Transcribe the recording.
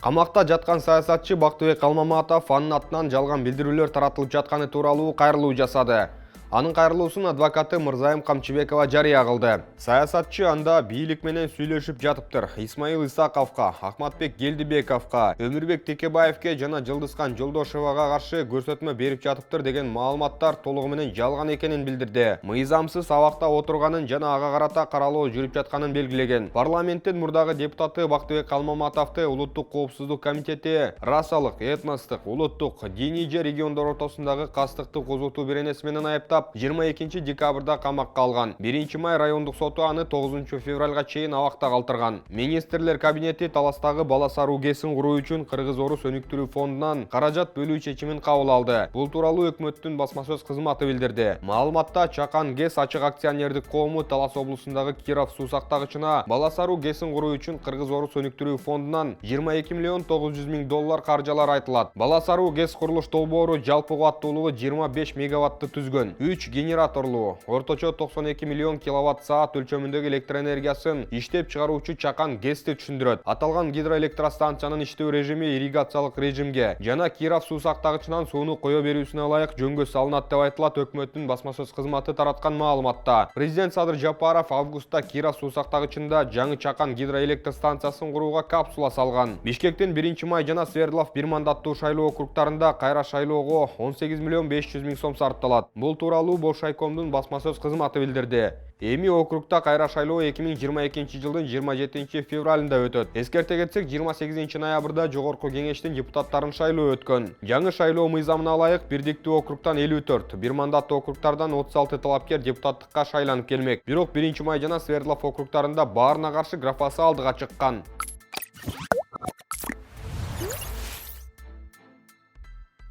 Камакта жаткан саясатчы Калмаматов анын атынан жалган билдирүүлөр таратылып жатканы тууралуу кайрылуу жасады. Анын кайрылуусун адвокаты Мырзайым Камчыбекова жарыя кылды. Саясатчы анда бийлик менен сүйлөшүп жатыптыр. Исмаил Исаковго, Ахматбек Гелдибековго, Өмүрбек Текебаевге жана Жылдызкан Жолдошовага каршы көрсөтмө берип жатыптыр деген маалыматтар толугу менен жалган экенин билдирди. Мыйзамсыз абакта отурганын жана ага карата каралоо жүрүп жатканын белгилеген. Парламенттин мурдагы депутаты Калмаматовду Улуттук коопсуздук комитети расалык, этностук, улуттук, диний же региондор ортосундагы кастыкты козготуу беренеси менен айыптап 22 декабрда камакка алган. Биринчи май райондук соту аны 9 февралга чейин абакта калтырган. Министрлер кабинети Таластагы бала саруу ГЭСин куруу үчүн Кыргыз-Орус өнүктүрүү фондунан каражат бөлүү чечимин кабыл алды. Бул тууралуу өкмөттүн басма сөз кызматы билдирди. Маалыматта Чакан ГЭС ачык акционердик коому Талас облусундагы Киров суу сактагычына бала саруу ГЭСин куруу үчүн Кыргыз-Орус өнүктүрүү фондунан 22 миллион 900 миң доллар каржылар айтылат. Бала саруу ГЭС курулуш долбоору жалпы кубаттуулугу 25 мегаватты түзгөн. 3 генераторлуу, орточо 92 миллион киловатт-саат өлчөмүндөгү электр энергиясын иштеп чыгаруучу Чакан ГЭСти түшүндүрөт. Аталган гидроэлектростанциянын иштөө режими ирригациялык режимге жана Киров суу сактагычынан сууну кое берүүсүнө ылайык жөнгө салынат деп айтылат өкмөттүн басма сөз кызматы тараткан маалыматта. Президент Садыр Жапаров августта Киров суу сактагычында жаңы Чакан гидроэлектр станциясын курууга капсула салган. Бишкектин Биринчи май жана Свердлов бир мандаттуу шайлоо округтарында кайра шайлоого 18 миллион 500 миң сом сарпталат. Бул тууралуу Бошайкомдун басма сөз кызматы билдирди. Эми округда кайра шайлоо 2022 жылдын 27 февралында өтөт. Эскерте кетсек, 28 ноябрда жогорку кеңештин депутаттарын шайлоо өткөн. Жаңы шайлоо мыйзамына ылайык бирдиктүү округтан 54, бир мандаттуу округтардан 36 талапкер депутаттыкка шайланып келмек. Бирок Биринчи май жана Свердлов округтарында баарына каршы графасы алдыга чыккан.